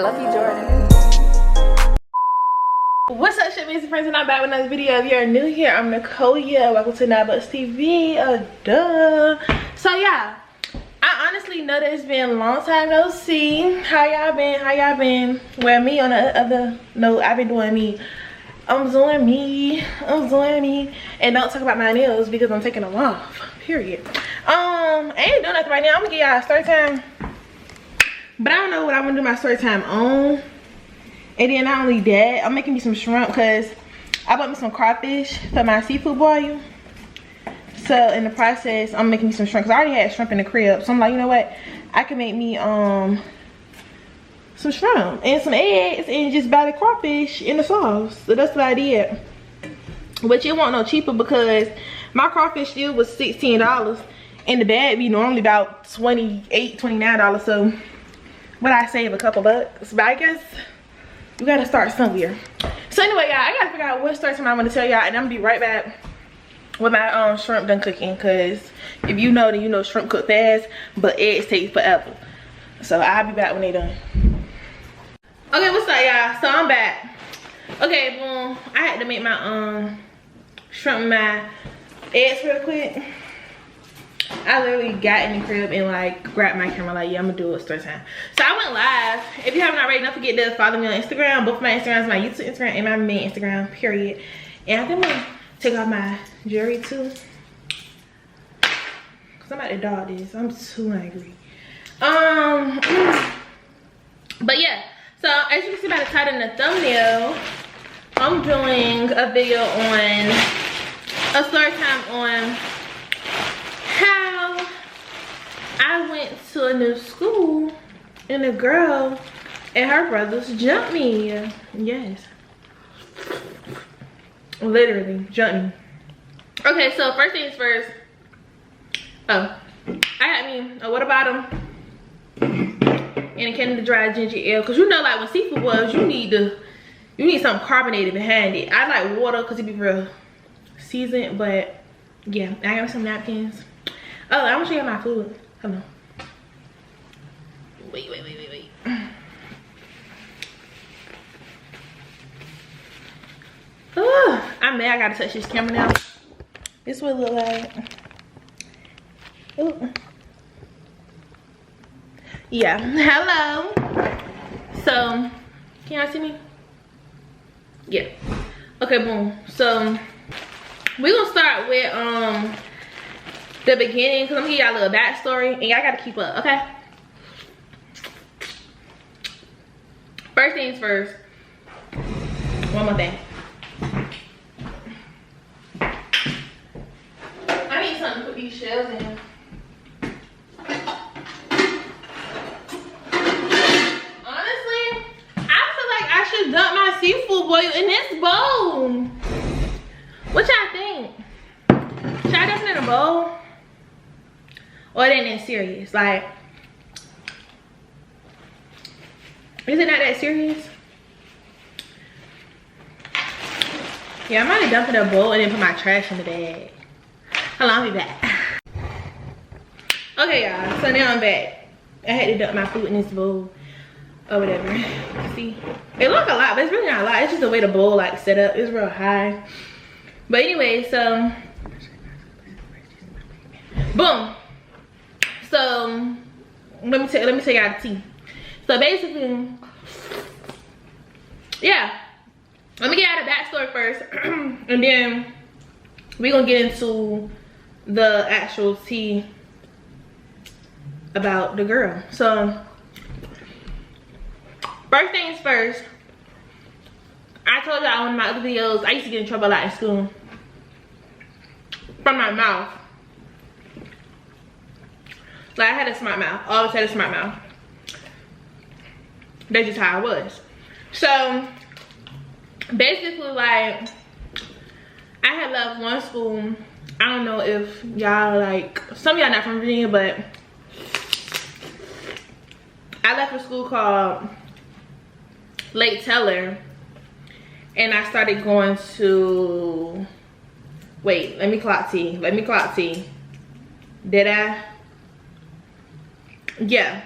love you, Jordan. What's up, shit, amazing friends, and I'm back with another video. If you're new here, I'm Nicolia. Welcome to Nabus TV. Duh. So yeah, I honestly know that it's been a long time no see. How y'all been? Well, me on the other note, I've been doing me. I'm doing me, and don't talk about my nails because I'm taking them off. Period. I ain't doing nothing right now. I'm gonna give y'all a story time, but I don't know what I'm gonna do my story time on. And then not only that, I'm making me some shrimp because I bought me some crawfish for my seafood boil. So in the process, I'm making me some shrimp because I already had shrimp in the crib. So I'm like, you know what? I can make me some shrimp and some eggs and just buy the crawfish in the sauce. So that's what I did. But you won't know cheaper because my crawfish still was $16 and the bag be normally about $28, $29. So what I save a couple bucks, but I guess we gotta start somewhere. So anyway, y'all, I gotta figure out what story time I'm gonna tell y'all, and I'm gonna be right back with my shrimp done cooking. Cause if you know, then you know shrimp cook fast, but eggs take forever. So I'll be back when they done. Okay, what's up, y'all? So I'm back. Okay, boom. I had to make my shrimp and my eggs real quick. I literally got in the crib and like grabbed my camera like, yeah, I'm gonna do a story time. So I went live. If you haven't already, don't forget to follow me on Instagram. Both my Instagrams, my YouTube Instagram and my main Instagram, period. And I think I'm gonna take off my jewelry too, cause I'm about to dog this. I'm too angry. But yeah, so as you can see by the title and the thumbnail, I'm doing a video on a story time on how I went to a new school and a girl and her brothers jumped me. Yes, literally jumped me. Okay, so first things first. I got me a water bottle and a can of dry ginger ale, because you know, like when seafood boils, you need something carbonated behind it. I like water because it be real seasoned, but yeah, I got some napkins. Oh, I want to show you my food. Hold on. Wait. Oh, I'm mad I gotta touch this camera now. This is what it look like. Ooh. Yeah, hello. So, can y'all see me? Yeah. Okay, boom. So, we're gonna start with the beginning, because I'm gonna give y'all a little backstory and y'all gotta keep up, okay? First things first, one more thing. I need something to put these shells in. Honestly, I feel like I should dump my seafood boil in this bowl. What y'all think? Should I dump it in a bowl? Or it ain't that serious? Like, is it not that serious? Yeah, I might have dumped it in a bowl and then put my trash in the bag. Hold on, I'll be back. Okay, y'all, so now I'm back. I had to dump my food in this bowl or whatever. See, it look a lot, but it's really not a lot. It's just the way the bowl like set up. It's real high. But anyway, so boom. So let me tell y'all the tea. So basically, yeah, let me get out of backstory first, and then we're gonna get into the actual tea about the girl. So first things first, I told y'all in one of my other videos, I used to get in trouble a lot in school from my mouth. Like, I had a smart mouth. I always had a smart mouth. That's just how I was. So basically, like, I had left one school. I don't know if y'all, like, some of y'all not from Virginia, but I left a school called Lake Teller, and I started going to, wait, let me clock T. Did I? Yeah.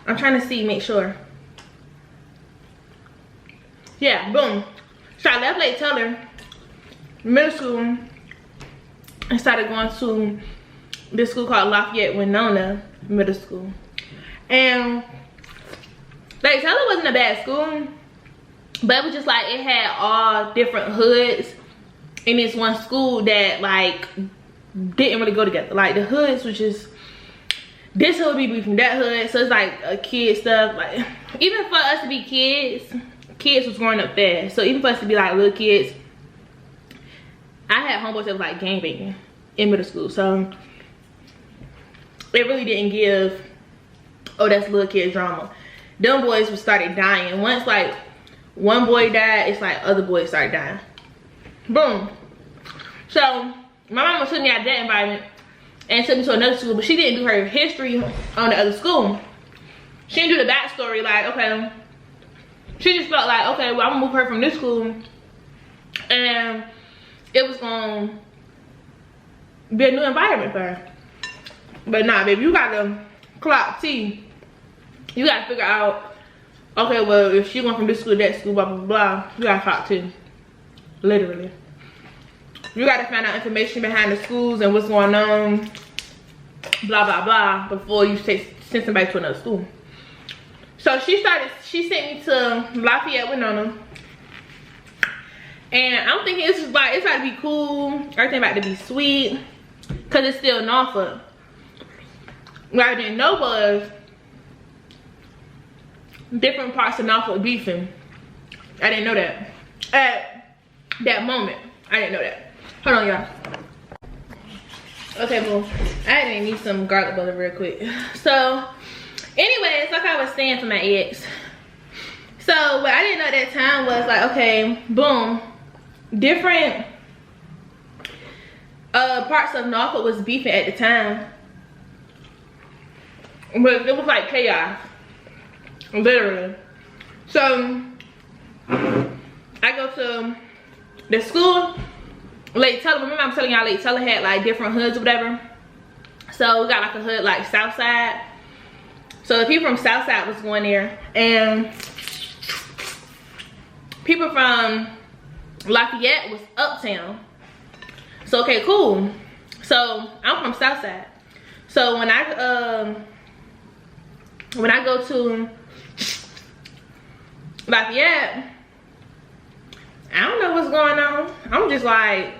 I'm trying to see, make sure. yeah, boom. So I left Lake Teller middle school and started going to this school called Lafayette Winona Middle School. And Lake Teller wasn't a bad school, but it was just like it had all different hoods in this one school that like didn't really go together. Like the hoods was just, this hood be from that hood, so it's like a kid stuff. Like even for us to be kids was growing up fast. So even for us to be like little kids, I had homeboys that was like gangbanging in middle school. So it really didn't give, oh that's little kid drama. Them boys would started dying. Once like one boy died, it's like other boys started dying. Boom. So my mama took me out of that environment and took me to another school, but she didn't do her history on the other school. She didn't do the backstory, like, okay. She just felt like, okay, well, I'm gonna move her from this school and it was gonna be a new environment for her. But nah, baby, you gotta clock T. You gotta figure out, okay, well, if she went from this school to that school, blah, blah, blah, you gotta clock T. Literally. You gotta find out information behind the schools and what's going on, blah, blah, blah, before you send somebody to another school. So she sent me to Lafayette Winona. And I'm thinking it's about to be cool, everything about to be sweet, cause it's still Norfolk. What I didn't know was different parts of Norfolk beefing. I didn't know that. At that moment, I didn't know that. Hold on, y'all. Okay, boom. I didn't need some garlic butter real quick. So, anyways, like I was saying for my ex. So, what I didn't know at that time was like, okay, boom. Different parts of Norfolk was beefing at the time. But it was like chaos. Literally. So, I go to the school, Lake Teller. Remember I'm telling y'all Lake Teller had like different hoods or whatever. So we got like a hood like Southside. So the people from Southside was going there, and people from Lafayette was uptown. So okay, cool. So I'm from Southside. So when I go to Lafayette, I don't know what's going on. I'm just like,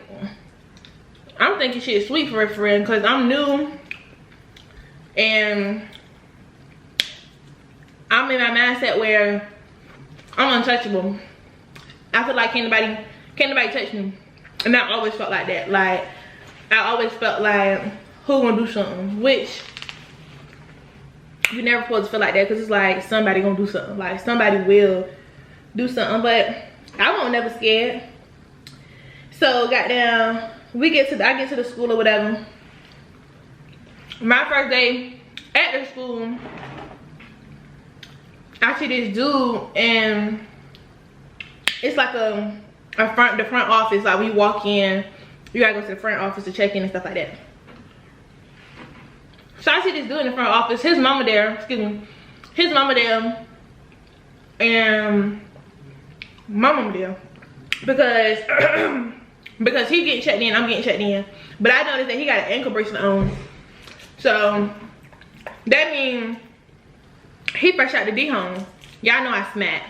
I'm thinking shit sweet for a friend because I'm new and I'm in my mindset where I'm untouchable. I feel like can't nobody touch me. And I always felt like that. Like, I always felt like, who gonna do something? Which, you never supposed to feel like that because it's like somebody gonna do something. Like, somebody will do something, but I wasn't never scared. So goddamn, I get to the school or whatever. My first day at the school, I see this dude, and it's like the front office. Like, we walk in, you gotta go to the front office to check in and stuff like that. So I see this dude in the front office. His mama there, and my mama there, because he getting checked in, I'm getting checked in. But I noticed that he got an ankle bracelet on, so that means he fresh out the D home. Y'all know I smack,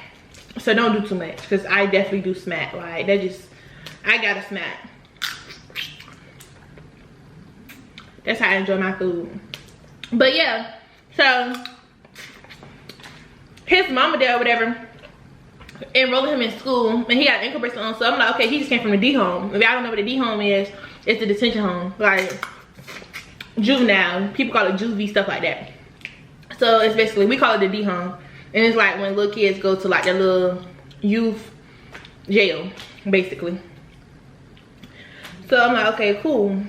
so don't do too much, because I definitely do smack. Like, that just, I gotta smack. That's how I enjoy my food. But yeah, so his mama there or whatever enrolling him in school, and he got an ankle bracelet on. So I'm like, okay, he just came from the D home. If y'all don't know what the D home is, it's the detention home, like juvenile. People call it juvie, stuff like that. So it's basically, we call it the D home, and it's like when little kids go to like their little youth jail, basically. So I'm like, okay, cool.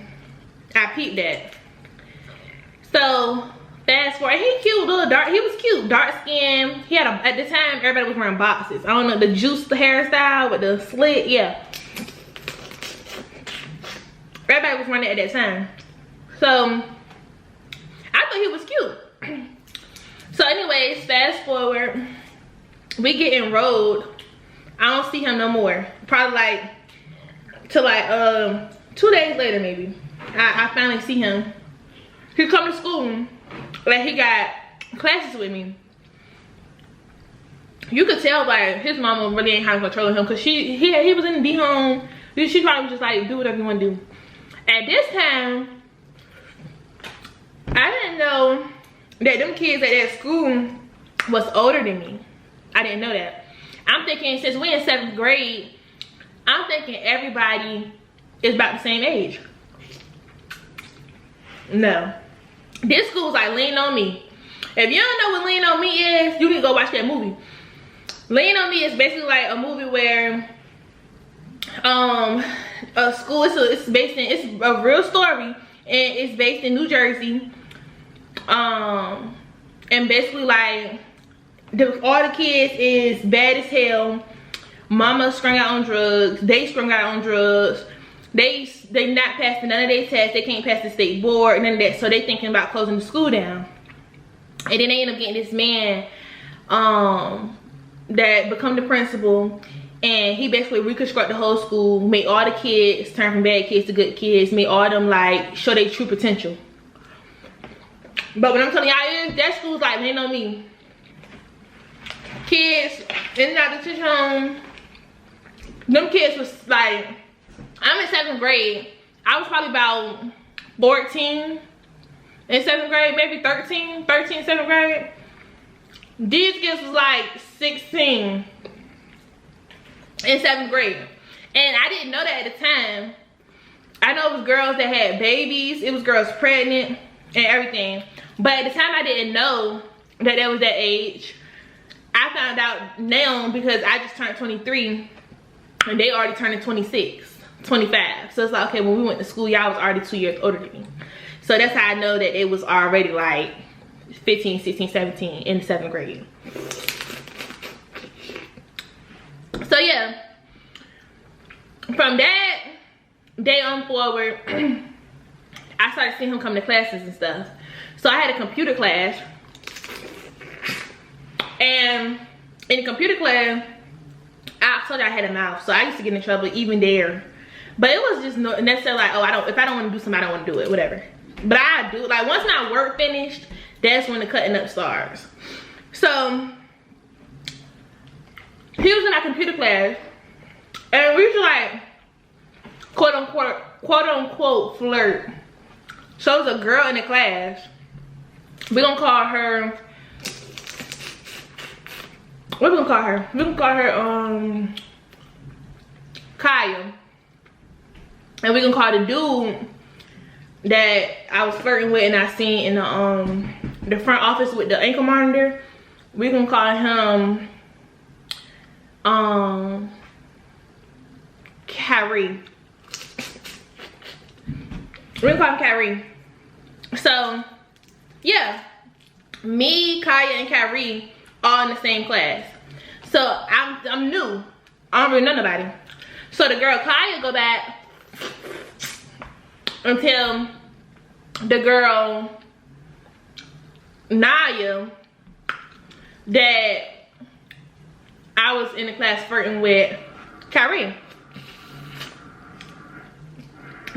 I peeped that. So fast forward, he cute, little dark. He was cute, dark skin. He had at the time everybody was wearing boxes. I don't know, the juice hairstyle with the slit, yeah. Everybody was running at that time. So I thought he was cute. So anyways, fast forward, we get enrolled I don't see him no more. Probably like till like 2 days later maybe. I finally see him. He come to school, like he got classes with me. You could tell like his mama really ain't having control of him, cause he was in the D home. She probably was just like, do whatever you want to do. At this time, I didn't know that them kids at that school was older than me. I didn't know that. I'm thinking since we in 7th grade, I'm thinking everybody is about the same age. No. This school's like Lean On Me. If you don't know what Lean On Me is, you need to go watch that movie. Lean On Me is basically like a movie where a school, it's a real story, and it's based in New Jersey. And basically like all the kids is bad as hell. Mama strung out on drugs, they strung out on drugs, they not passing none of their tests, they can't pass the state board, none of that, so they thinking about closing the school down. And then they end up getting this man that become the principal, and he basically reconstruct the whole school, made all the kids turn from bad kids to good kids, made all them like show their true potential. But what I'm telling y'all is that school's like Lean On Me. Kids in and out the teacher home, them kids was like, I'm in 7th grade. I was probably about 14 in 7th grade, maybe 13, 7th grade. These kids was like 16 in 7th grade. And I didn't know that at the time. I know it was girls that had babies, it was girls pregnant and everything. But at the time I didn't know that was that age. I found out now because I just turned 23 and they already turning 26, 25. So it's like, okay, when we went to school, y'all was already 2 years older than me. So that's how I know that it was already like 15, 16, 17 in 7th grade. So yeah, from that day on forward, I started seeing him come to classes and stuff. So I had a computer class, and in the computer class, I told you I had a mouth, so I used to get in trouble even there. But it was just not necessarily like, oh, if I don't want to do something, I don't want to do it, whatever. But I do, like once my work finished, that's when the cutting up starts. So he was in our computer class, and we used to like quote unquote flirt. So it was a girl in the class. We're gonna call her, what we gonna call her? We're gonna call her Kaya. And we're gonna call the dude that I was flirting with and I seen in the front office with the ankle monitor, we're gonna call him Kyrie. We're gonna call him Kyrie. So yeah, me, Kaya, and Kyrie all in the same class. So I'm new. I don't really know nobody. So the girl Kaya go back and tell the girl Naya that I was in the class flirting with Kyrie.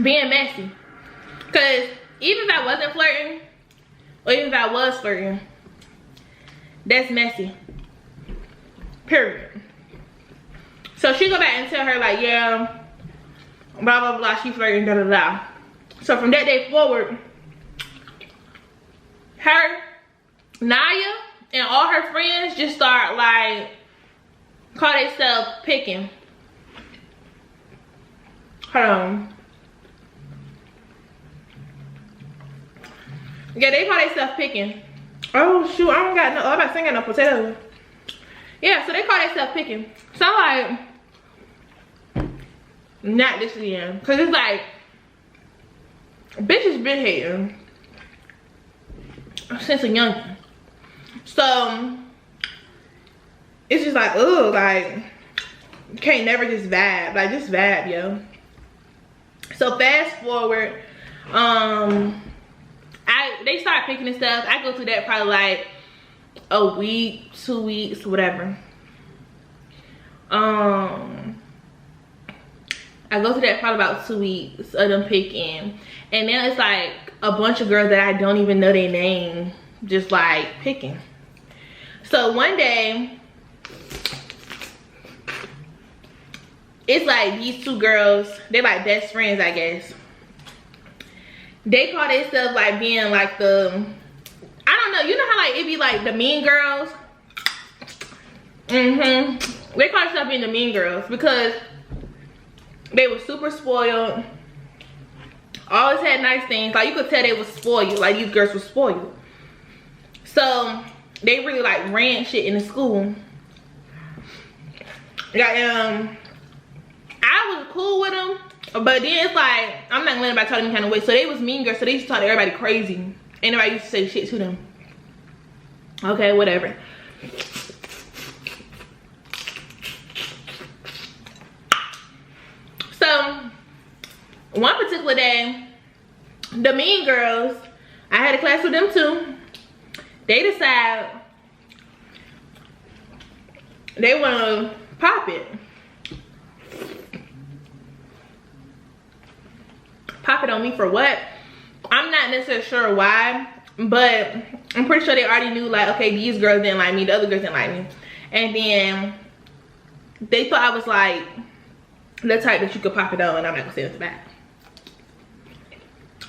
Being messy. Cause even if I wasn't flirting, or even if I was flirting, that's messy. Period. So she go back and tell her like, yeah, blah blah blah, she flirting, da da da. So from that day forward, her, Naya, and all her friends just start like, call themselves picking. Hold on. Yeah, they call themselves picking. Oh shoot, I don't got no, I'm not singing no potato. Yeah, so they call themselves picking. So I'm like, not this again. Cause it's like, bitches been hating since a youngin'. So it's just like, ugh, like, you can't never just vibe. Like, just vibe, yo. So fast forward, they start picking and stuff. I go through that probably like a week, 2 weeks, whatever. I go through that probably about 2 weeks of them picking, and now it's like a bunch of girls that I don't even know their name, just like picking. So one day, it's like these 2 girls, they're like best friends, I guess. They call themselves like being like the, I don't know, you know how like it be like the mean girls? They call themselves being the mean girls because they were super spoiled, always had nice things. Like you could tell they was spoiled, like these girls were spoiled. So they really like ran shit in the school. Like I was cool with them, but then it's like I'm not gonna let anybody talk to me kind of way. So they was mean girls, so they used to talk to everybody crazy. Ain't nobody used to say shit to them. Okay, whatever. So one particular day, the mean girls, I had a class with them too. They decide they want to pop it. Pop it on me for what? I'm not necessarily sure why, but I'm pretty sure they already knew like, okay, these girls didn't like me, the other girls didn't like me. And then they thought I was like the type that you could pop it on, and I'm not gonna say this back.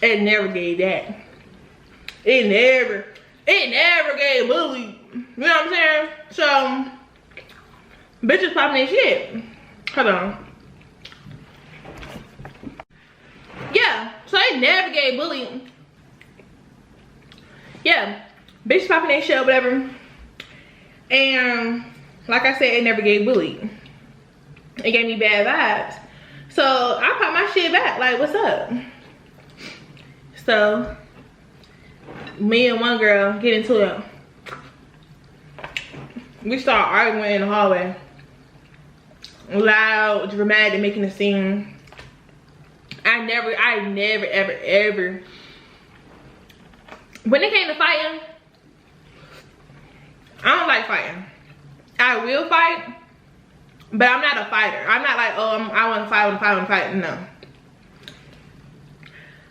It never gave that. It never gave bully. You know what I'm saying? So bitches popping their shit. Hold on. Yeah, so it never gave bully. Yeah, bitches popping their shit or whatever. And like I said, it never gave bully. It gave me bad vibes. So I popped my shit back, like, what's up? So me and one girl get into it. We start arguing in the hallway. Loud, dramatic, making a scene. I never ever when it came to fighting, I don't like fighting. I will fight, but I'm not a fighter. I'm not like, oh, I want to fight, no.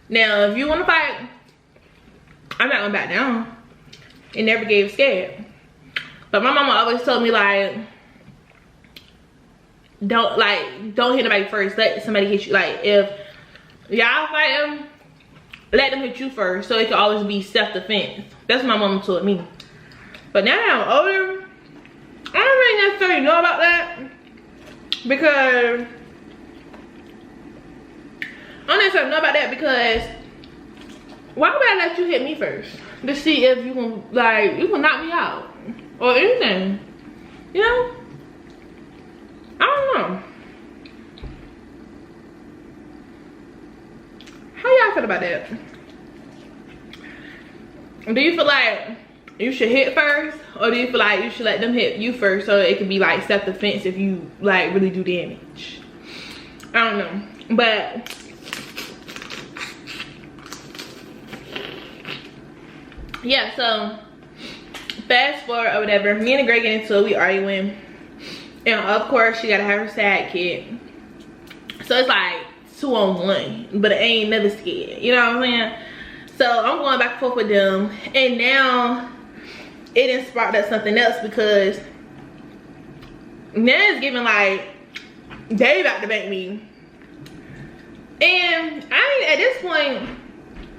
Now, if you want to fight, I'm not gonna back down. It never gave scared. But my mama always told me like, don't hit nobody first. Let somebody hit you. Like if y'all fight them, let them hit you first, so it can always be self-defense. That's what my mama told me. But now that I'm older, I don't really necessarily know about that, because why would I let you hit me first to see if you can knock me out or anything? You know? I don't know. How y'all feel about that? Do you feel like you should hit first, or do you feel like you should let them hit you first so it can be like self-defense if you like really do damage? I don't know, but yeah. So fast forward or whatever, me and the girl get into it, we arguing, and of course she gotta have her sidekick. So it's like 2-on-1, but it ain't never scared. You know what I'm saying? So I'm going back and forth with them, and now it done sparked up something else, because now it's giving like they about to bank me. And at this point,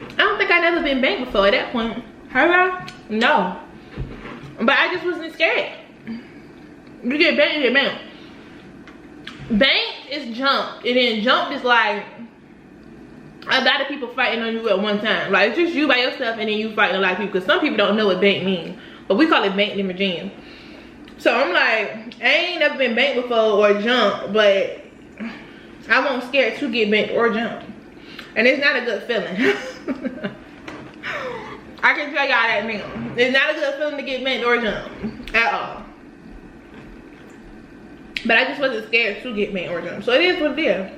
I don't think I've never been banked before at that point. Have I? No. But I just wasn't scared. You get banked, you get banked. Banked is jumped, and then jumped is like a lot of people fighting on you at one time. Like it's just you by yourself, and then you fighting a lot of people, because some people don't know what bank means, but we call it banked in Virginia. So I'm like, I ain't never been banked before or jumped, but I won't scared to get banked or jumped, and it's not a good feeling. I can tell y'all that now. It's not a good feeling to get banked or jumped at all. But I just wasn't scared to get banked or jumped, so it is what it is.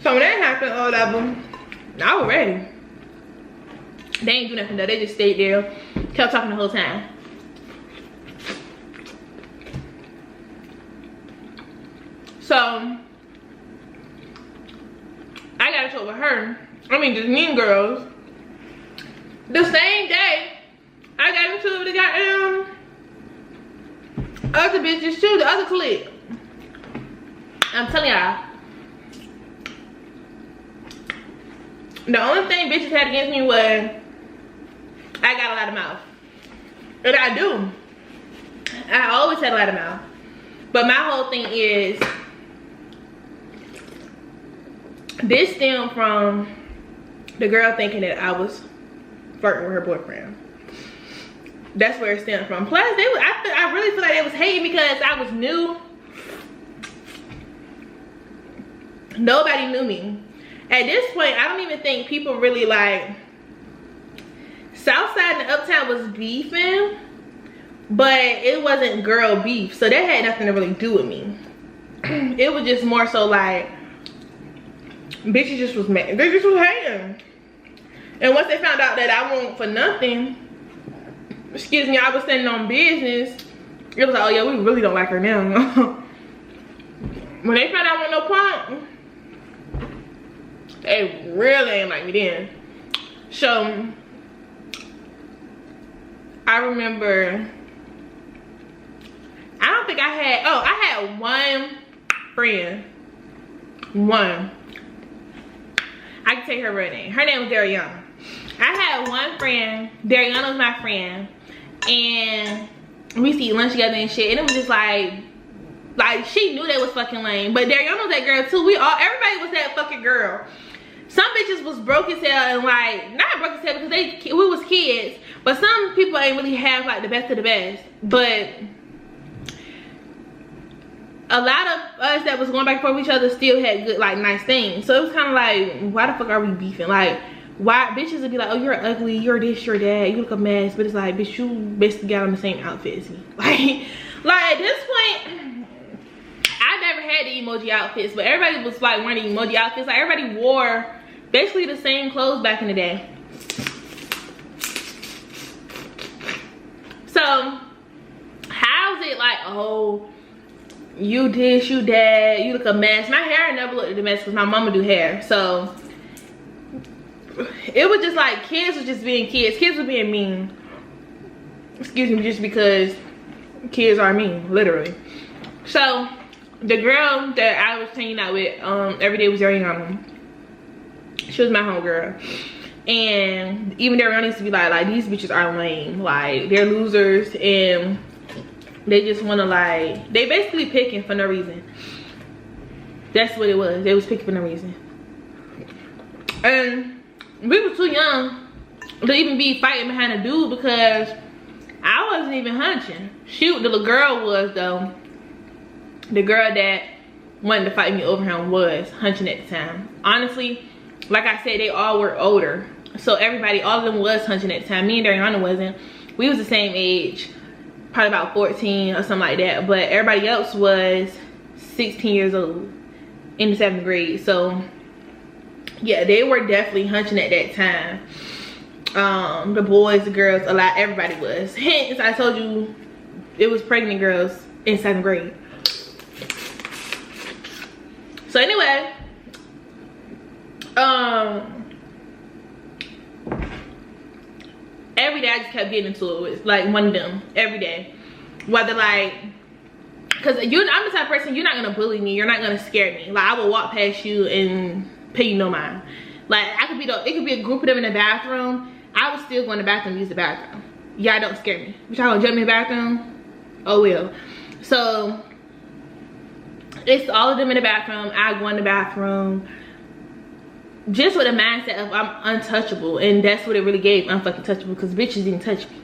So when that happened, all of them, I was ready. They ain't do nothing though. They just stayed there, kept talking the whole time. So I got into it with her. I mean, just mean girls. The same day, I got into it with the goddamn other bitches too, the other clique. I'm telling y'all. The only thing bitches had against me was I got a lot of mouth. And I do. I always had a lot of mouth. But my whole thing is, this stemmed from the girl thinking that I was flirting with her boyfriend. That's where it stemmed from. Plus, I really feel like they was hating because I was new. Nobody knew me. At this point, I don't even think people really like, Southside and Uptown was beefing, but it wasn't girl beef, so that had nothing to really do with me. It was just more so like, bitches just was mad. They just was hating. And once they found out that I won't for nothing, excuse me, I was standing on business, it was like, oh yeah, we really don't like her now. When they found out I want no pump, they really ain't like me then. So I remember, I don't think I had one friend. One. I can take her real name. Her name was Dariana. I had one friend. Dariana was my friend. And we used to eat lunch together and shit. And it was just like she knew that was fucking lame. But Dariana was that girl too. Everybody was that fucking girl. Some bitches was broke as hell and like, not broke as hell because we was kids. But some people ain't really have like the best of the best. But a lot of us that was going back and forth with each other still had good, like, nice things. So it was kind of like, why the fuck are we beefing? Like, why bitches would be like, oh, you're ugly, you're this, you're that, you look a mess. But it's like, bitch, you basically got on the same outfit as me. Like at this point, I never had the emoji outfits, but everybody was like wearing emoji outfits. Like everybody wore basically the same clothes back in the day. So how's it like, oh, you this, you that, you look a mess? My hair never looked a mess because my mama do hair. So it was just like, kids was just being kids. Kids were being mean. Excuse me, just because kids are mean, literally. So the girl that I was hanging out with every day was Ariana. She was my homegirl. And even Ariana used to be like these bitches are lame. Like, they're losers and they just want to like, they basically picking for no reason. That's what it was. They was picking for no reason. And we were too young to even be fighting behind a dude because I wasn't even hunching. Shoot, the little girl was though. The girl that wanted to fight me over him was hunching at the time. Honestly, like I said, they all were older. So everybody, all of them was hunching at the time. Me and Dariana wasn't. We was the same age. Probably about 14 or something like that. But everybody else was 16 years old in the 7th grade. So yeah, they were definitely hunching at that time. The boys, the girls, a lot, everybody was. Hence, I told you it was pregnant girls in 7th grade. So anyway, every day I just kept getting into it with like one of them every day. Whether like, cause I'm the type of person, you're not gonna bully me, you're not gonna scare me. Like, I will walk past you and pay you no mind. Like, it could be a group of them in the bathroom. I would still go in the bathroom and use the bathroom. Y'all don't scare me. But y'all gonna jump in the bathroom? Oh well. So it's all of them in the bathroom. I go in the bathroom just with a mindset of I'm untouchable, and that's what it really gave. I'm fucking touchable because bitches didn't touch me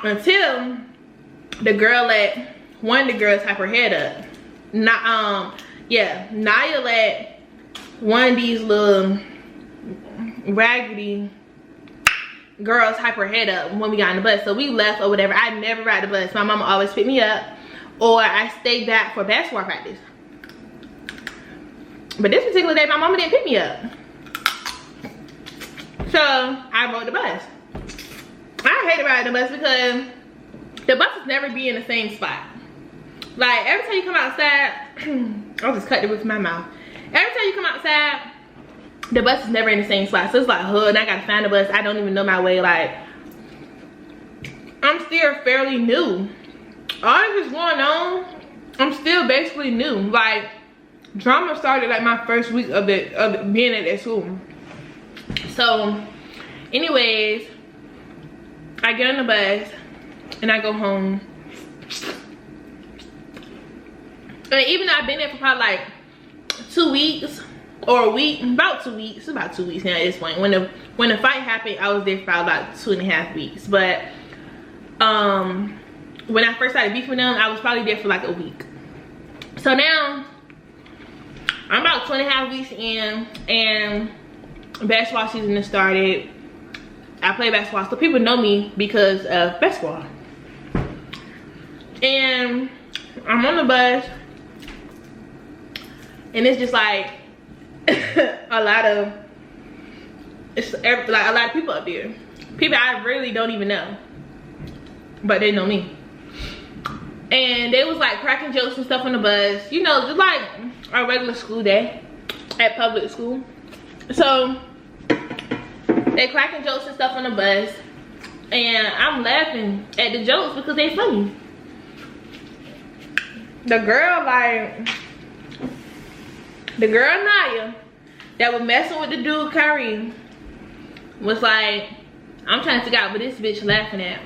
until the girl let one of the girls hype her head up. Naya let one of these little raggedy girls hype her head up when we got on the bus. So we left or whatever. I never ride the bus. My mama always picked me up, or I stayed back for basketball practice. But this particular day, my mama didn't pick me up. So I rode the bus. I hated riding the bus because the buses never be in the same spot. Like every time you come outside, I'll just cut the roof of my mouth. Every time you come outside, the bus is never in the same spot. So it's like, and I gotta find the bus. I don't even know my way. Like, I'm still fairly new. All this is going on, I'm still basically new. Like, drama started like my first week of being at that school. So, anyways, I get on the bus and I go home. And even though I've been there for probably like 2 weeks or a week, about 2 weeks, about 2 weeks now at this point. When the fight happened, I was there for about 2.5 weeks. But when I first started beefing with them, I was probably there for like a week. So now I'm about 2.5 weeks in, and basketball season has started. I play basketball, so people know me because of basketball. And I'm on the bus, and it's just like a lot of people up there. People I really don't even know, but they know me. And they was like cracking jokes and stuff on the bus, you know, just like our regular school day at public school. So they cracking jokes and stuff on the bus, and I'm laughing at the jokes because they funny. The girl Naya that was messing with the dude Kyrie was like, I'm trying to figure out what this bitch laughing at.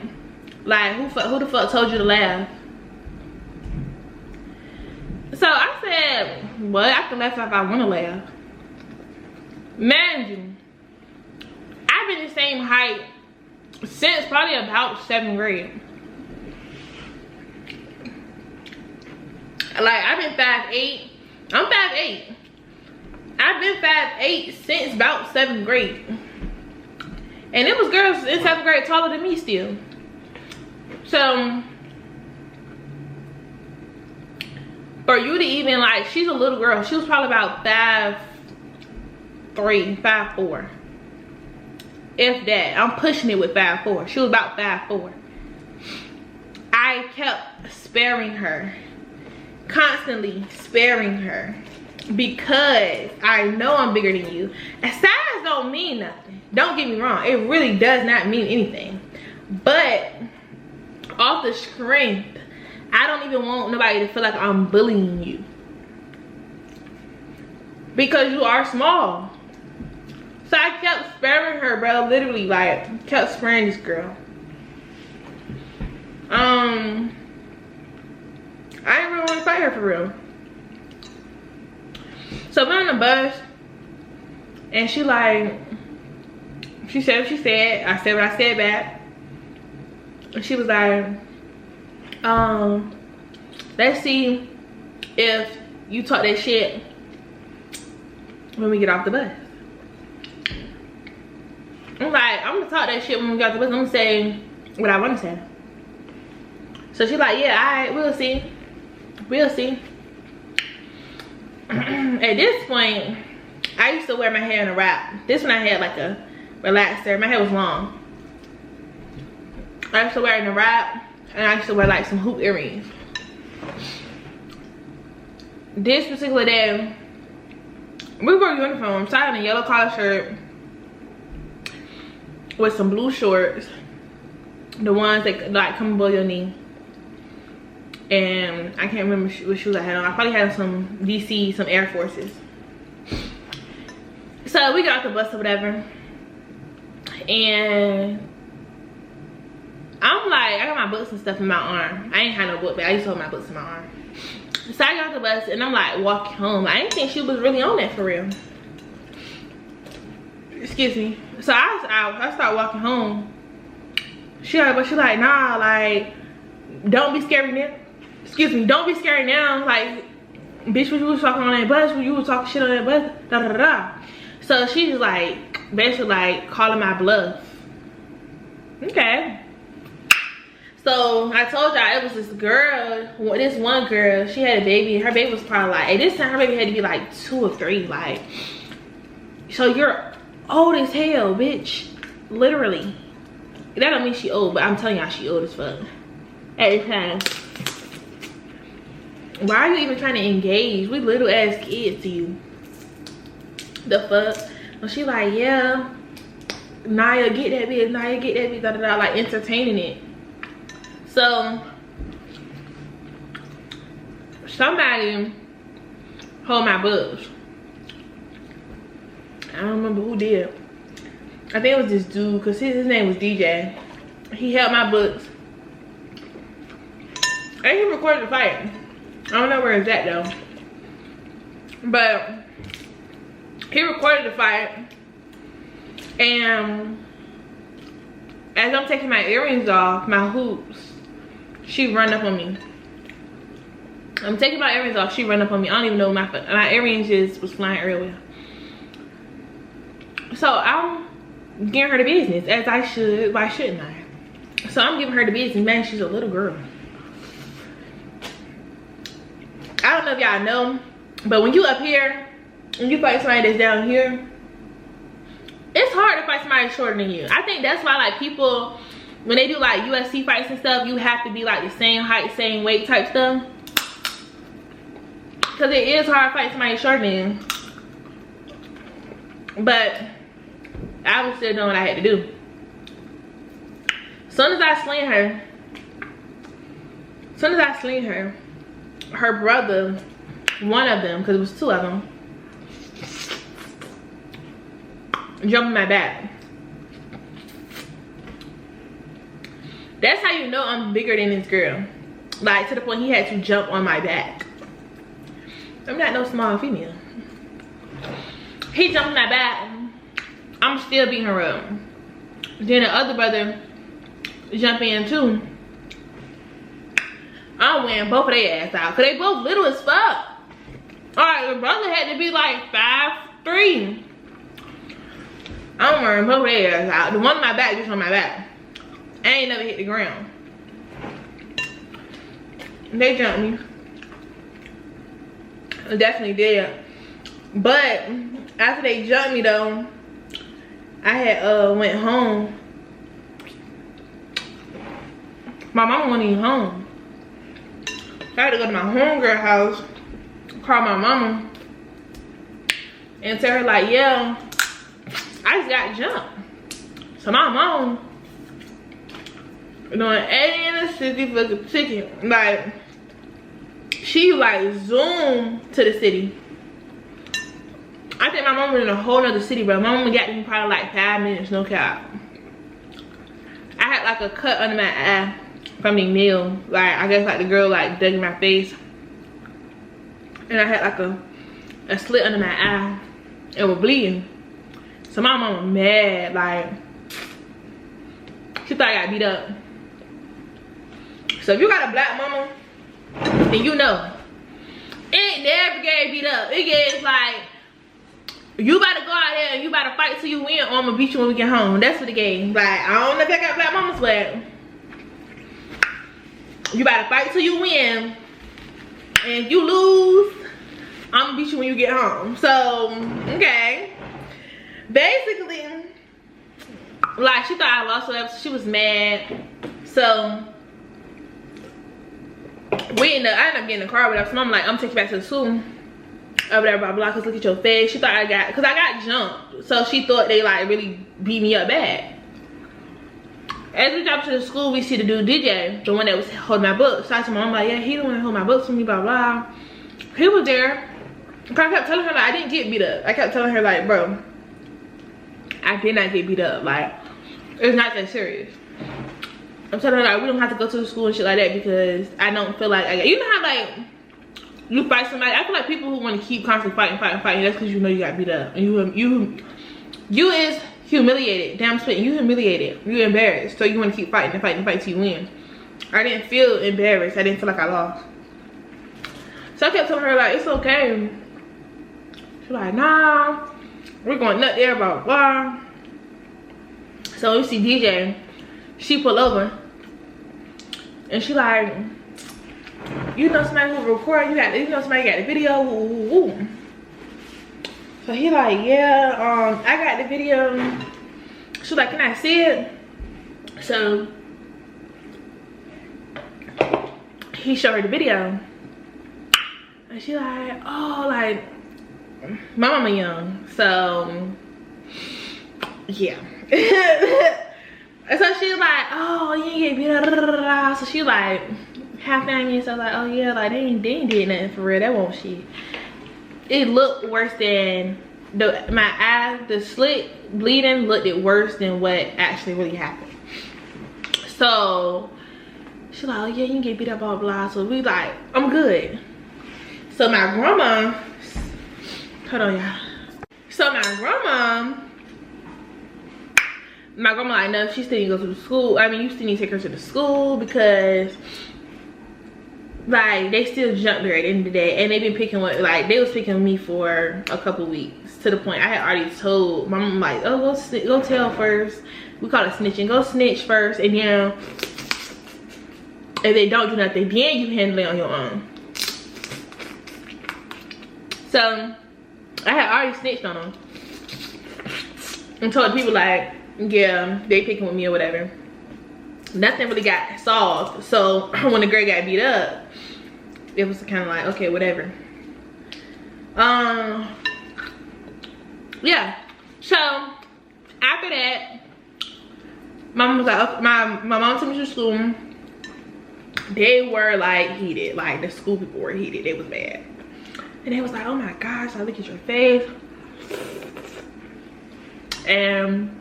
Like, who the fuck told you to laugh? So I said, well, I can laugh if I want to laugh. Mind you, I've been the same height since probably about 7th grade. Like, I've been 5'8". I'm 5'8". I've been 5'8" since about 7th grade. And it was girls in 7th grade taller than me still. So, for you to even, like, she's a little girl. She was probably about 5'3", 5'4". If that. I'm pushing it with 5'4". She was about 5'4". I kept sparing her. Constantly sparing her. Because I know I'm bigger than you. And size don't mean nothing. Don't get me wrong. It really does not mean anything. But off the strength, I don't even want nobody to feel like I'm bullying you. Because you are small. So I kept sparing her, bro. Literally, like, kept sparing this girl. I didn't really want to fight her for real. So we're on the bus, and she like, she said what she said. I said what I said back. And she was like, let's see if you talk that shit when we get off the bus. I'm like, I'm gonna talk that shit when we get off the bus. I'm gonna say what I want to say. So she's like, yeah, alright, we'll see. We'll see. At this point, I used to wear my hair in a wrap. This one I had like a relaxer. My hair was long. I used to wear it in a wrap, and I used to wear like some hoop earrings. This particular day, we wore uniforms. So I had a yellow collar shirt with some blue shorts, the ones that like come below your knee. And I can't remember what shoes I had on. I probably had some DC, some Air Forces. So we got off the bus or whatever. And I'm like, I got my books and stuff in my arm. I ain't had no book, but I used to hold my books in my arm. So I got off the bus and I'm like walking home. I didn't think she was really on that for real. Excuse me. So I start walking home. She like, nah, like, don't be scary now. Excuse me, don't be scary now. Like, bitch, when you was talking on that bus, when you was talking shit on that bus, da da da da. So she's like, basically like calling my bluff. Okay. So I told y'all it was this girl, this one girl, she had a baby. Her baby was probably like, at this time her baby had to be like 2 or 3. Like, so you're old as hell, bitch. Literally. That don't mean she old, but I'm telling y'all she old as fuck. At this time. Why are you even trying to engage? We little ass kids to you. The fuck? And she like, yeah, Naya, get that bitch, Naya, get that bitch, da da da, like entertaining it. So somebody hold my books. I don't remember who did. I think it was this dude, because his name was DJ. He held my books. And he recorded the fight. I don't know where it's at though. But he recorded the fight. And as I'm taking my earrings off, my hoops, she run up on me. I'm taking my earrings off, she run up on me. I don't even know my earrings just was flying earlier. So I'm giving her the business, as I should. Why shouldn't I? So I'm giving her the business. Man, she's a little girl. I don't know if y'all know, but when you up here and you fight somebody that's down here, it's hard to fight somebody shorter than you. I think that's why like people, when they do like UFC fights and stuff, you have to be like the same height, same weight type stuff. Because it is hard to fight somebody shorter than you. But I was still doing what I had to do. Soon as I sling her, her brother, one of them, because it was two of them, jumped in my back. That's how you know I'm bigger than this girl. Like to the point he had to jump on my back. I'm not no small female. He jumped in my back. I'm still beating her up. Then the other brother jump in too. I'm wearing both of their ass out, cause they both little as fuck. Alright, the brother had to be like 5'3". I'm wearing both of their ass out. The one on my back just on my back. I ain't never hit the ground. They jumped me. I definitely did. But after they jumped me though, I had went home. My mama wasn't even home. I had to go to my homegirl house, call my mama, and tell her like, yeah, I just got jumped. So my mom doing 80 in the city for the chicken. Like, she like zoomed to the city. I think my mom was in a whole nother city, bro. My mama got me probably like 5 minutes, no cap. I had like a cut under my eye from the nail. Like, I guess like the girl like dug in my face. And I had like a slit under my eye. It was bleeding. So my mama mad, like, she thought I got beat up. So if you got a black mama, then you know. It never gave beat up. It gave like, you better go out there and you better fight till you win, or I'm gonna beat you when we get home. That's what the game. Like, I don't know if I got black mamas, but you better fight till you win. And if you lose, I'm gonna beat you when you get home. So, okay. Basically, like, she thought I lost whatever, so she was mad. So I ended up getting in the car with her. So I'm like, I'm taking you back to the school. Or whatever, blah blah, cause look at your face. She thought I got, cause I got jumped. So she thought they like really beat me up bad. As we got to the school, we see the dude DJ, the one that was holding my books. So I told my mom, like, yeah, he the one that hold my books for me, blah blah. He was there. I kept telling her like I didn't get beat up. I kept telling her like, bro, I did not get beat up. Like, it's not that serious. I'm telling her like we don't have to go to the school and shit like that because I don't feel like I got, you know how like you fight somebody. I feel like people who want to keep constantly fighting, that's because you know you got beat up and you is humiliated. Damn spitting, you humiliated, you embarrassed, so you want to keep fighting and fighting and fight till you win. I didn't feel embarrassed. I didn't feel like I lost. So I kept telling her like it's okay. She's like, nah, we're going nut there, blah blah. So we see DJ, she pull over and she like, you know somebody who record, you know somebody got the video, woo, woo, woo. So he like, yeah, I got the video. She like, can I see it? So he showed her the video. And she like, oh, like, my mama young, so yeah. So she like, oh, you get beat up. So she like half at me. So like, oh yeah, like they ain't did nothing for real. That won't shit. It looked worse than my eye, the slit bleeding looked it worse than what actually really happened. So she like, oh yeah, you can get beat up, blah blah. So we like, I'm good. So my grandma, hold on y'all. So my grandma like, no, she still need to go to the school. I mean, you still need to take her to the school because like they still jumped her at the end of the day, and they been picking with, like, they was picking with me for a couple weeks, to the point I had already told my mom, like, oh, go tell first. We call it snitching. Go snitch first, and then if they don't do nothing, then you handle it on your own. So I had already snitched on them and told people like, yeah, they picking with me or whatever. Nothing really got solved. So when the girl got beat up, it was kind of like, okay, whatever. Yeah. So after that, my mom was like, my mom took me to school. They were like heated. Like the school people were heated. It was bad. And they was like, oh my gosh, I look at your face. And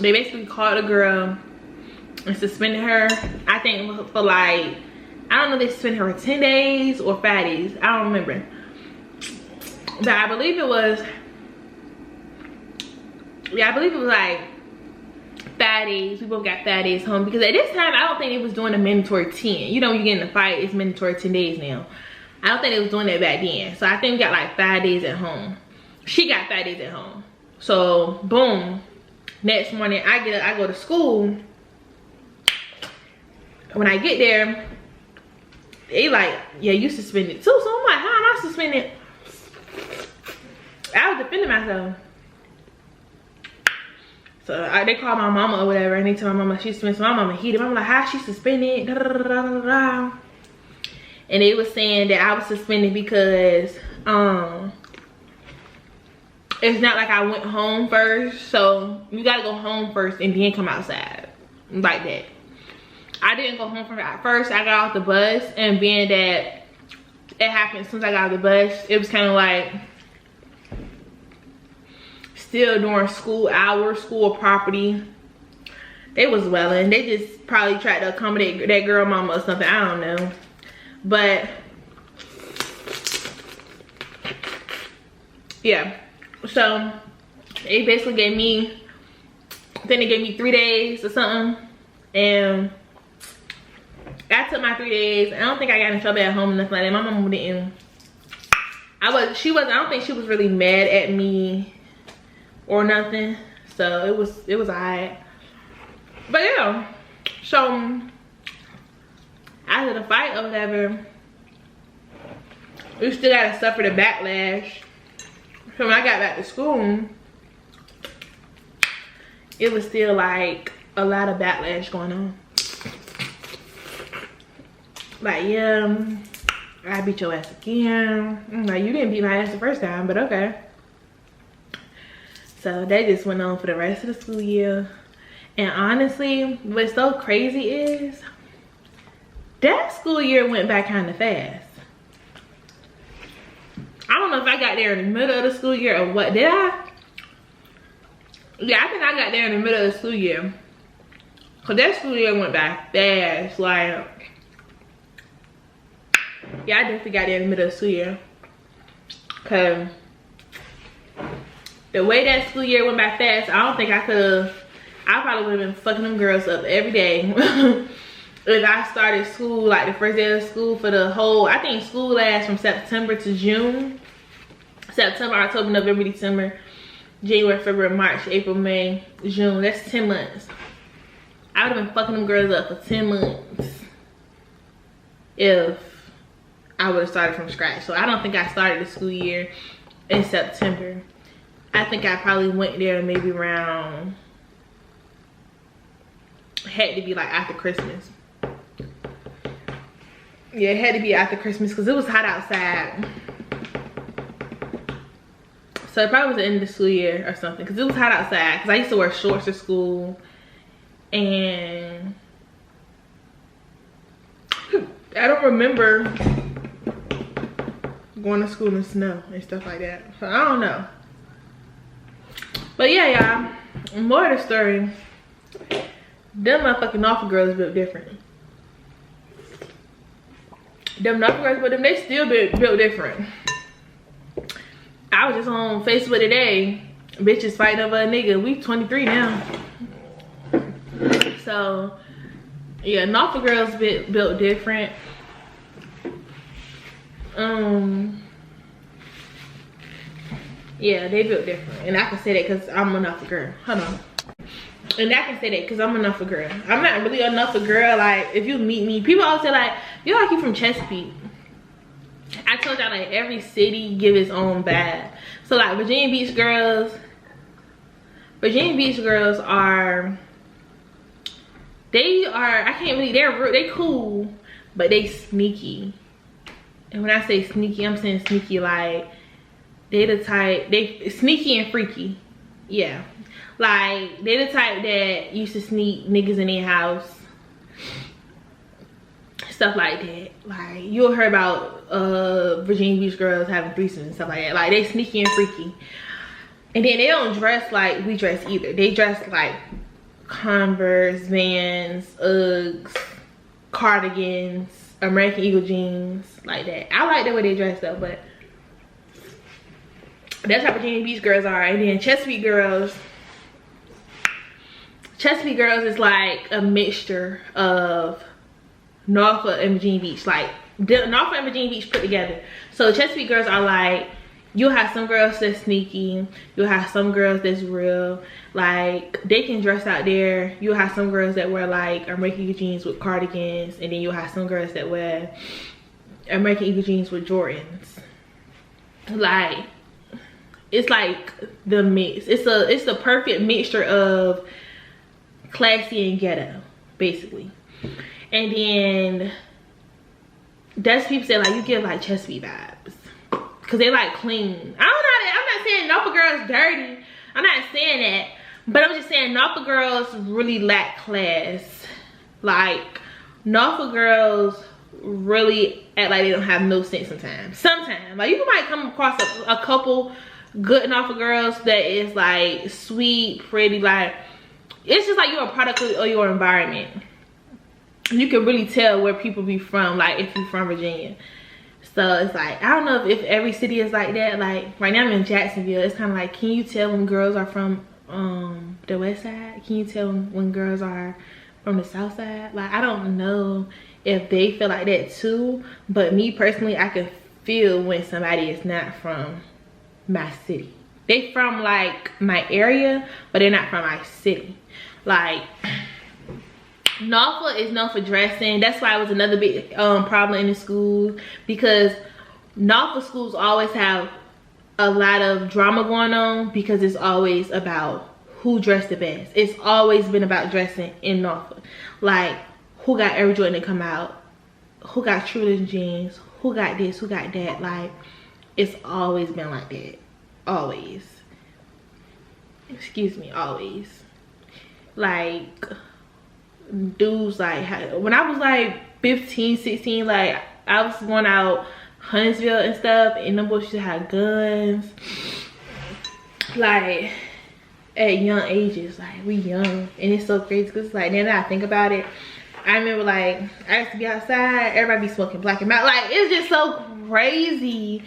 they basically called the girl and suspended her. I think for like, I don't know, they suspended her for 10 days or 5 days. I don't remember. But I believe it was, yeah, I believe it was like 5 days. We both got 5 days home, because at this time, I don't think it was doing a mandatory 10. You know, when you get in a fight, it's mandatory 10 days now. I don't think it was doing that back then. So I think we got like 5 days at home. She got 5 days at home. So boom, next morning I get up, I go to school. When I get there, they like, yeah, you suspended too. So I'm like, how am I suspended? I was defending myself. So they called my mama or whatever, and they told my mama she suspended. So my mama heated. I'm like, how she suspended? Da, da, da, da, da, da. And they was saying that I was suspended because it's not like I went home first. So you gotta go home first and then come outside like that. I didn't go home from at first. I got off the bus, and being that it happened as soon as I got off the bus, it was kind of like still during school hours, school property. They was welling. They just probably tried to accommodate that girl mama or something. I don't know. But yeah, so they basically gave me, I think they gave me 3 days or something, and I took my 3 days. I don't think I got in trouble at home or nothing like that. My mom didn't. I don't think she was really mad at me or nothing. So it was alright. But yeah, so after the fight or whatever, we still gotta suffer the backlash. So when I got back to school, it was still like a lot of backlash going on. Like, yeah, I beat your ass again. I'm like, you didn't beat my ass the first time, but okay. So that just went on for the rest of the school year. And honestly, what's so crazy is that school year went by kind of fast. I don't know if I got there in the middle of the school year or what. Did I? Yeah, I think I got there in the middle of the school year. Cause that school year went by fast. Like, yeah, I definitely got there in the middle of the school year. Cause the way that school year went by fast, I don't think I probably would have been fucking them girls up every day. If I started school, like the first day of school for the whole, I think school lasts from September to June. September, October, November, December, January, February, March, April, May, June. That's 10 months. I would have been fucking them girls up for 10 months if I would have started from scratch. So I don't think I started the school year in September. I think I probably went there maybe around, had to be like after Christmas. Yeah, it had to be after Christmas because it was hot outside. So it probably was the end of the school year or something because it was hot outside because I used to wear shorts to school. And I don't remember going to school in snow and stuff like that. So I don't know. But yeah, y'all, more of the story. Them motherfucking Norfolk girls built different. Them Norfolk girls, but them they still built different. I was just on Facebook today. Bitches fighting over a nigga. We 23 now. So yeah, Norfolk girls built different. Yeah, they built different, and I can say that because I'm a Norfolk girl. Hold on. And I can say that because I'm a Norfolk girl. I'm not really a Norfolk girl. Like, if you meet me, people always say like, you like you from Chesapeake. I told y'all like every city give its own vibe. So like Virginia Beach girls are, they cool, but they sneaky. And when I say sneaky, I'm saying sneaky like they the type, they sneaky and freaky. Yeah. Like, they the type that used to sneak niggas in their house. Stuff like that. Like, you'll hear about Virginia Beach girls having threesomes and stuff like that. Like, they sneaky and freaky. And then they don't dress like we dress either. They dress like Converse, Vans, Uggs, cardigans, American Eagle jeans, like that. I like the way they dress though, but that's how Virginia Beach girls are. And then Chesapeake girls is like a mixture of Norfolk and Virginia Beach. Like, Norfolk and Virginia Beach put together. So Chesapeake girls are like, you'll have some girls that's sneaky, you'll have some girls that's real, like they can dress out there. You'll have some girls that wear like American Eagle jeans with cardigans, and then you'll have some girls that wear American Eagle jeans with Jordans. Like, it's like the mix. It's the perfect mixture of classy and ghetto, basically. And then that's people say like you give like Chesapeake vibes because they like clean. I don't know. I'm not saying Norfolk girls dirty. I'm not saying that, but I'm just saying Norfolk girls really lack class. Like, Norfolk girls really act like they don't have no sense sometimes. Like, you might come across a couple good Norfolk girls that is like sweet, pretty, like it's just like you're a product of your environment. You can really tell where people be from, like if you're from Virginia. So it's like, I don't know if every city is like that. Like right now I'm in Jacksonville. It's kind of like, can you tell when girls are from the west side? Can you tell when girls are from the south side? Like, I don't know if they feel like that too. But me personally, I can feel when somebody is not from my city. They from like my area, but they're not from my city. Like, Norfolk is known for dressing. That's why it was another big problem in the school, because Norfolk schools always have a lot of drama going on because it's always about who dressed the best. It's always been about dressing in Norfolk. Like, who got Air Jordan to come out, who got True jeans, who got this, who got that. Like, it's always been like that. Always. Excuse me, always. Like, dudes, like, when I was like 15, 16, like I was going out Huntsville and stuff, and them boys used to have guns, like at young ages. Like, we young, and it's so crazy because like now that I think about it, I remember like I used to be outside, everybody be smoking black and mild. Like, it's just so crazy.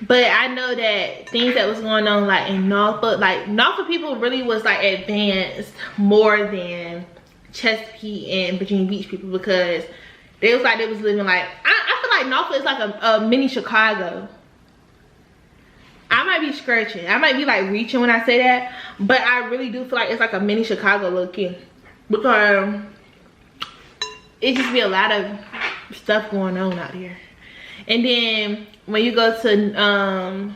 But I know that things that was going on like in Norfolk, like Norfolk people really was like advanced more than Chesapeake and Virginia Beach people, because they was like, they was living like, I feel like Norfolk is like a mini Chicago. I might be scratching, I might be like reaching when I say that, but I really do feel like it's like a mini Chicago looking, because it just be a lot of stuff going on out here. And then when you go to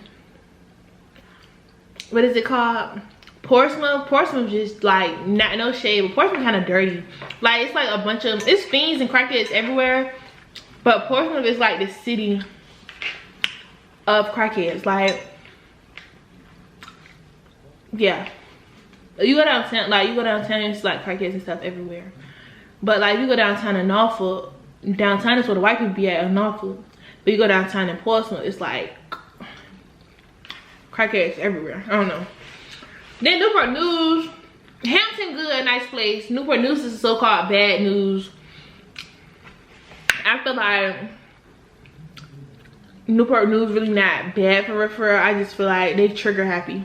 what is it called, Portsmouth just like, not no shade, but Portsmouth kind of dirty. Like, it's like a bunch of, it's fiends and crackheads everywhere, But Portsmouth is like the city of crackheads. Like, yeah. You go downtown, it's like crackheads and stuff everywhere. But like, you go downtown in Norfolk, downtown is where the white people be at in Norfolk. But you go downtown in Portsmouth, it's like crackheads everywhere. I don't know. Then Newport News, Hampton good, nice place. Newport News is so-called bad news. I feel like Newport News really not bad for referral. I just feel like they trigger happy.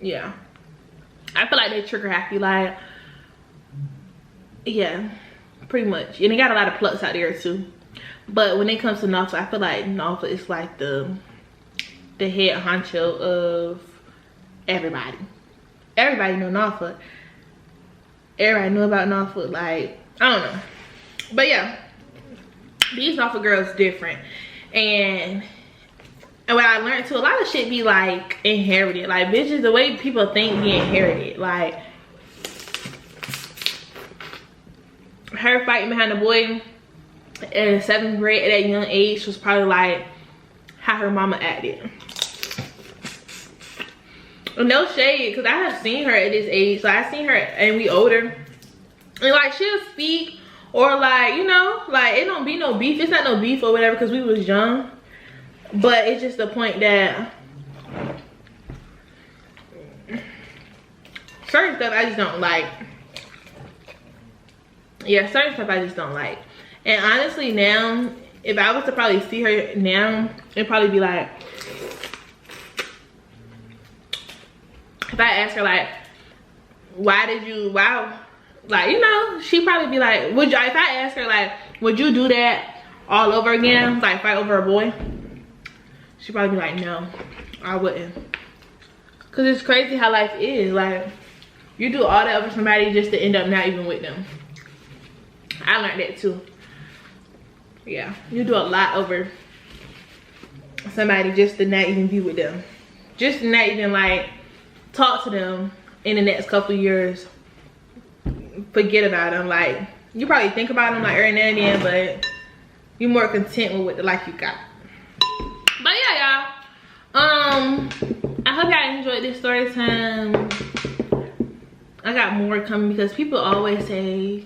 Yeah, I feel like they trigger happy. Like, yeah, pretty much. And they got a lot of plugs out there too. But when it comes to Norfolk, I feel like Norfolk is like the head honcho of everybody. Everybody know Norfolk. Everybody know about Norfolk. Like, I don't know. But yeah, these Norfolk girls different. And what I learned too, a lot of shit be like inherited. Like, bitches, the way people think be inherited. Like, her fighting behind the boy in 7th grade at that young age was probably like how her mama acted. No shade, because I have seen her at this age. So I seen her and we older. And like, she'll speak, or like, you know, like, it don't be no beef. It's not no beef or whatever because we was young. But it's just the point that certain stuff I just don't like. Yeah, certain stuff I just don't like. And honestly now, if I was to probably see her now, it'd probably be like, if I ask her like, why, like, you know, she'd probably be like, if I ask her like, would you do that all over again? Like, fight over a boy? She'd probably be like, no, I wouldn't. Cause it's crazy how life is. Like, you do all that over somebody just to end up not even with them. I learned that too. Yeah, you do a lot over somebody just to not even be with them. Just to not even like talk to them in the next couple years. Forget about them. Like, you probably think about them like every now and then, but you're more content with what the life you got. But yeah, y'all, I hope y'all enjoyed this story time. I got more coming because people always say,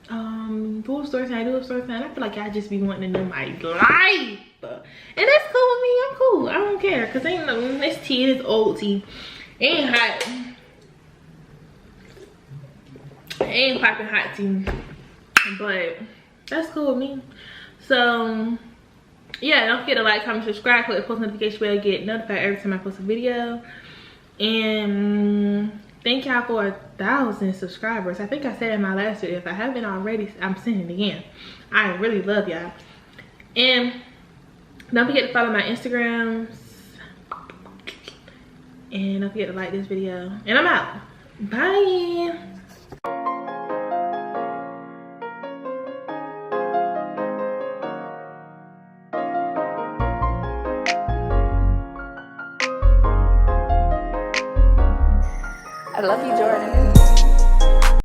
do a story time, do a story time. I feel like y'all just be wanting to know my life, and that's cool with me. I'm cool. I don't care, cause ain't no, it's tea, it's old tea. It ain't hot. It ain't popping hot tea, but that's cool with me. So yeah, don't forget to like, comment, subscribe, click the post notification bell to get notified every time I post a video. And thank y'all for 1,000 subscribers. I think I said in my last video. If I haven't already, I'm saying it again. I really love y'all. And don't forget to follow my Instagrams. And don't forget to like this video. And I'm out. Bye. I love you, Jordan.